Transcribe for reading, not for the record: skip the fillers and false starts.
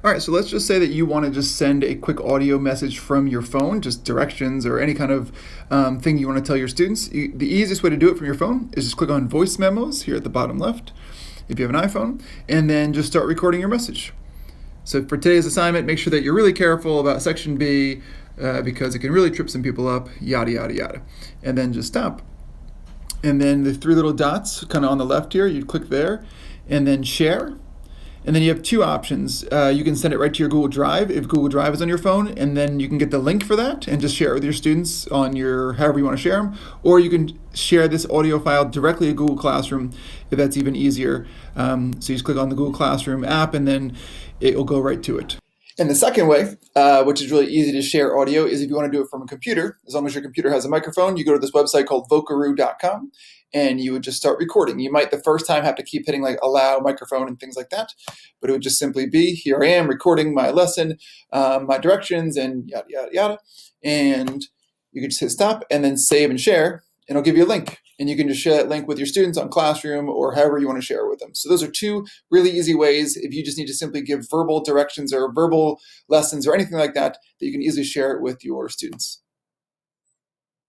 All right, so let's just say that you want to just send a quick audio message from your phone, just directions or any kind of thing you want to tell your students. The easiest way to do it from your phone is just click on voice memos here at the bottom left, if you have an iPhone, and then just start recording your message. So for today's assignment, make sure that you're really careful about section B because it can really trip some people up, yada, yada, yada. And then just stop. And then the three little dots kind of on the left here, you click there, and then share. And then you have two options. You can send it right to your Google Drive if Google Drive is on your phone, and then you can get the link for that and just share it with your students on your however you want to share them. Or you can share this audio file directly to Google Classroom if that's even easier. So you just click on the Google Classroom app, and then it will go right to it. And the second way, which is really easy to share audio, is if you want to do it from a computer. As long as your computer has a microphone, you go to this website called Vocaroo.com, and you would just start recording. You might the first time have to keep hitting like allow microphone and things like that, but it would just simply be, here I am recording my lesson, my directions, and yada, yada, yada. And you can just hit stop and then save and share, and it'll give you a link. And you can just share that link with your students on Classroom or however you want to share it with them. So those are two really easy ways if you just need to simply give verbal directions or verbal lessons or anything like that, that you can easily share it with your students.